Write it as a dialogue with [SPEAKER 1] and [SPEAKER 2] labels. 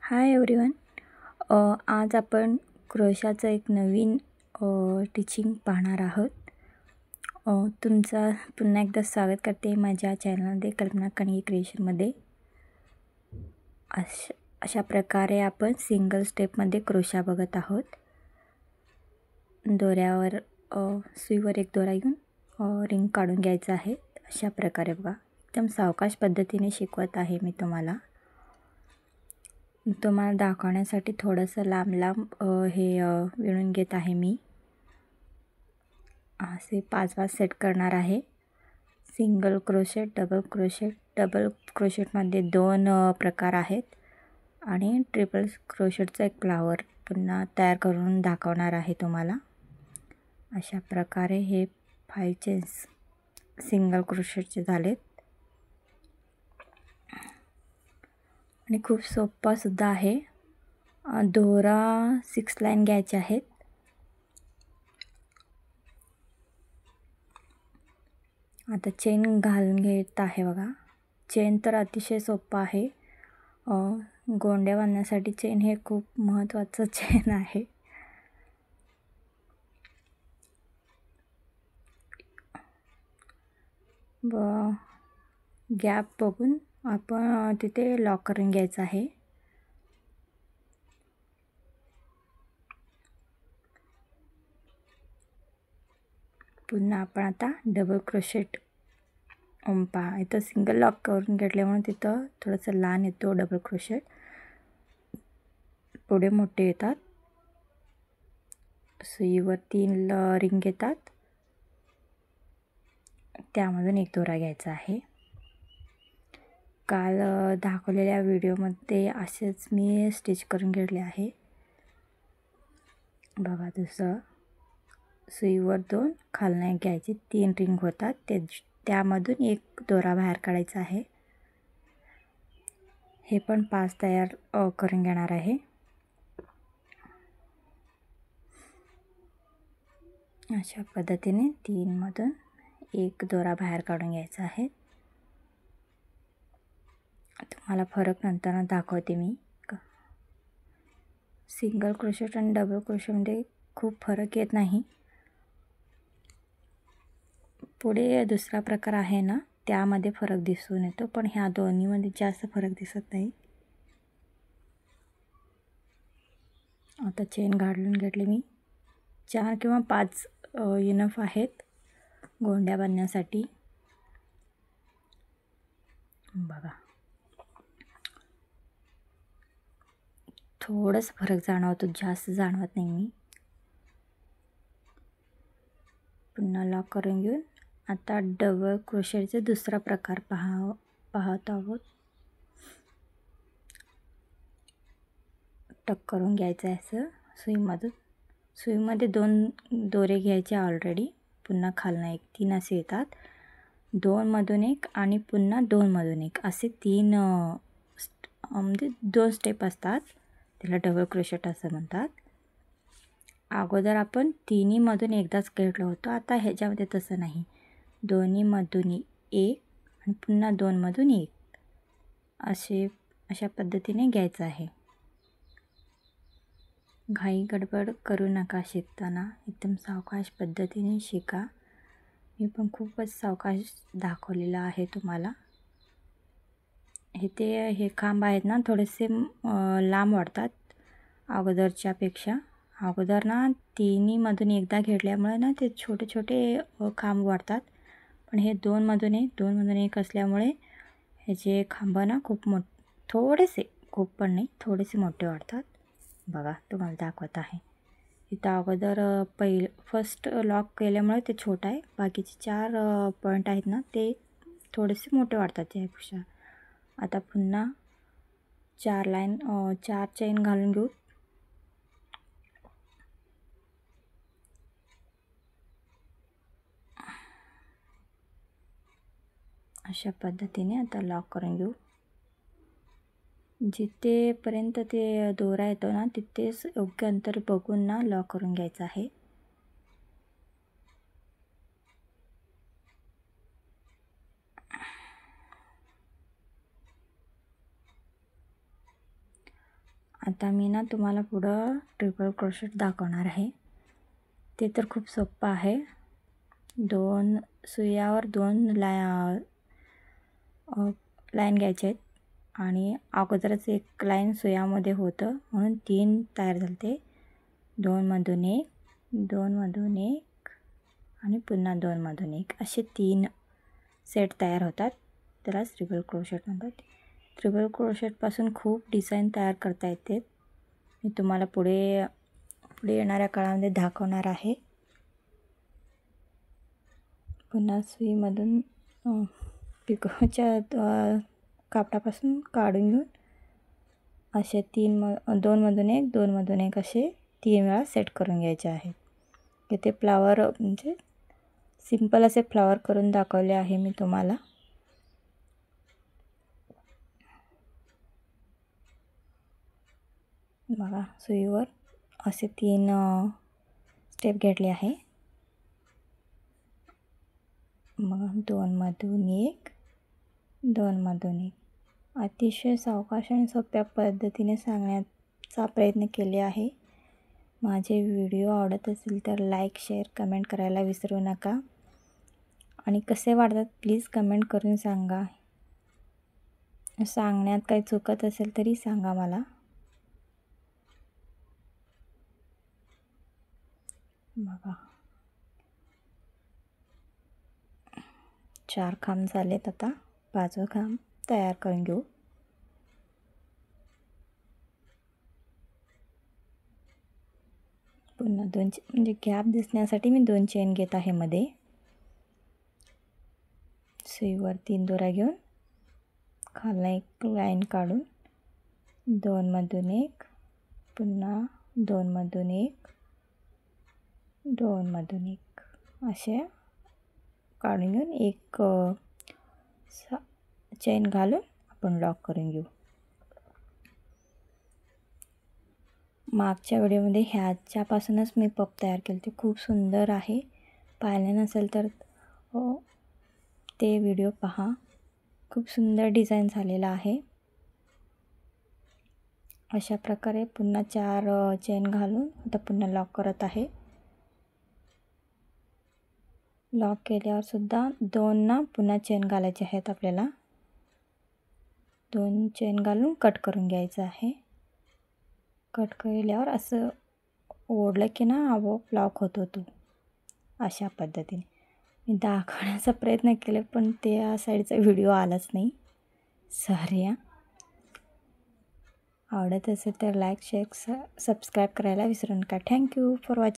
[SPEAKER 1] Hi everyone. आज आपण क्रोशाचं एक नवीन टीचिंग पाहणार आहोत. तुमचं पुन्हा एकदा स्वागत करते माझ्या चॅनलमध्ये कल्पना कणगी क्रिएशनमध्ये. अशा प्रकारे आपण सिंगल स्टेपमध्ये क्रोशा बघत आहोत. दोऱ्यावर सुईवर एक दोरा घेऊन रिंग काढून घ्यायचं आहे. अशा प्रकारे बघा, एकदम सावकाश पद्धतीने शिकवत आहे मी तुम्हाला दाखवण्यासाठी थोडंसं लांब लांब हे विणून घेत आहे मी. असे 5 सेट करणार आहे. सिंगल क्रोशेट, डबल क्रोशेटमध्ये 2 प्रकार आहेत आणि ट्रिपल क्रोशेटचा एक फ्लावर पुन्हा तयार करून दाखवणार आहे तुम्हाला. अशा प्रकारे हे 5 चेन्स सिंगल क्रोशेटचे झालेत आणि खूप सोपा सुद्धा आहे. दोरा 6 लाईन घ्यायचे आहेत. आता चेन घालून घेत आहे बघा. चेन तर अतिशय सोपा आहे. गोंड्या बांधण्यासाठी चेन हे खूप महत्त्वाचं चेन आहे. गॅप बघून आपण तिथे लॉक करून घ्यायचं आहे. पुन्हा आपण आता डबल क्रोशेट पहा, इथं सिंगल लॉक करून घेतल्यामुळे तिथं थोडंसं लहान येतो डबल क्रोशेट, पुढे मोठे येतात. सुईवर 3 रिंग घेतात, त्यामधून एक दोरा घ्यायचा आहे. काल दाखवलेल्या व्हिडिओमध्ये असेच मी स्टिच करून घेतले आहे बघा. दुसरं सुईवर 2 खालनं एक घ्यायचे, 3 रिंग होतात, त्यामधून एक दोरा बाहेर काढायचा आहे. हे पण 5 तयार करून घेणार आहे. अशा पद्धतीने 3 मधून एक दोरा बाहेर काढून घ्यायचा आहे. तुम्हाला फरक नंतर दाखवते मी. सिंगल क्रोशेट आणि डबल क्रोशेटमध्ये खूप फरक येत नाही. पुढे दुसरा प्रकार आहे ना, त्यामध्ये फरक दिसून येतो, पण ह्या दोन्हीमध्ये जास्त फरक दिसत नाही. आता चेन घालून घेतली मी. 4 किंवा 5 इनफ आहेत गोंड्या बांधण्यासाठी बघा. थोडंसं फरक जाणवतो, जास्त जाणवत नाही मी. पुन्हा लॉक करून घेऊन आता डबल क्रोशेटचे दुसरा प्रकार पाहत आहोत. टक करून घ्यायचं आहे असं सुईमधून. सुईमध्ये 2 दोरे घ्यायचे ऑलरेडी, पुन्हा खालनं एक, 3 असे येतात. 2 मधून एक आणि पुन्हा 2 मधून एक असे 3 म्हणजे 2 स्टेप असतात. त्याला डबल क्रोशेट असं म्हणतात. अगोदर आपण तिन्हीमधून एकदाच घेतलं होतं. आता ह्याच्यामध्ये तसं नाही, दोन्हीमधून एक आणि पुन्हा 2 मधून एक अशा पद्धतीने घ्यायचं आहे. घाई गडबड करू नका शिकताना, एकदम सावकाश पद्धतीने शिका. मी पण खूपच सावकाश दाखवलेलं आहे तुम्हाला. हे खांब आहेत ना, थोडेसे लांब वाटतात अगोदरच्यापेक्षा. अगोदर ना तिन्हीमधून एकदा घेतल्यामुळे ना ते छोटे छोटे खांब वाटतात, पण हे 2 मधून एक असल्यामुळे ह्याचे खांब ना थोडेसे, खूप पण नाही, थोडेसे मोठे वाटतात बघा. तुम्हाला दाखवत आहे. इथं अगोदर फर्स्ट लॉक केल्यामुळे ते छोटं आहे. बाकीचे 4 पॉईंट आहेत ना, ते थोडेसे मोठे वाटतात त्यापेक्षा. आता पुन्हा 4 चेन घालून घेऊ. अशा पद्धतीने आता लॉक करून घेऊ. जिथेपर्यंत ते दोरा येतो ना, तिथेच योग्य अंतर बघून ना लॉक करून घ्यायचं आहे. आता मी ना तुम्हाला पुढं ट्रिपल क्रोशेट दाखवणार आहे. ते तर खूप सोपं आहे. 2 सुयावर 2 लाईन घ्यायचे आहेत आणि अगोदरच एक लाईन सुयामध्ये होतं म्हणून 3 तयार झाले ते. 2 मधून 1, 2 मधून 1 आणि पुन्हा 2 मधून 1 असे 3 सेट तयार होतात. त्यालाच ट्रिपल क्रोशेट म्हणतात. ट्रिपल क्रोशेटपासून खूप डिझाईन तयार करता येते. मी तुम्हाला पुढे येणाऱ्या काळामध्ये दाखवणार आहे. पुन्हा सुईमधून पिकोच्या कापडापासून काढून घेऊन असे 2 मधून 1, 2 मधून 1 असे 3 वेळा सेट करून घ्यायचे आहेत. इथे फ्लावर म्हणजे सिंपल असे फ्लावर करून दाखवले आहे मी तुम्हाला. बघा सुईवर असे 3 स्टेप घेतले आहे. मग 2 मधून 1, 2 मधून 1 अतिशय सावकाश आणि सोप्या पद्धतीने सांगण्याचा प्रयत्न केले आहे. माझे व्हिडिओ आवडत असेल तर लाईक, शेअर, कमेंट करायला विसरू नका. आणि कसे वाटतात प्लीज कमेंट करून सांगा. सांगण्यात काही चुकत असेल तरी सांगा मला. बघा 4 खांब झालेत. आता 5वा खांब तयार करून घेऊ. पुन्हा 2 म्हणजे गॅप दिसण्यासाठी मी 2 चेन घेत आहे मध्ये. सुईवर 3 दोरा घेऊन खालना एक लाईन काढून 2 मधून 1, पुन्हा 2 मधून 1, 2 मधून 1 असे काढून घेऊन एक चेन घालून आपण लॉक करून घेऊ. मागच्या व्हिडिओमध्ये ह्याच्यापासूनच मी पप तयार केले. ते खूप सुंदर आहे. पाहिले नसेल तर ते व्हिडिओ पहा. खूप सुंदर डिझाईन झालेला आहे. अशा प्रकारे पुन्हा 4 चेन घालून आता पुन्हा लॉक करत आहे. लॉक केल्यावर सुद्धा 2 पुन्हा चेन घालायचे आहेत आपल्याला. 2 चेन घालून कट करून घ्यायचं आहे. कट केल्यावर असं ओढलं की ना आपोआप लॉक होतो तो. अशा पद्धतीने मी दाखवण्याचा प्रयत्न केला पण त्या साईडचा व्हिडिओ आलाच नाही. सॉरी. आवडत असेल तर लाईक, शेअर, सबस्क्राईब करायला विसरू नका. Thank you for watching.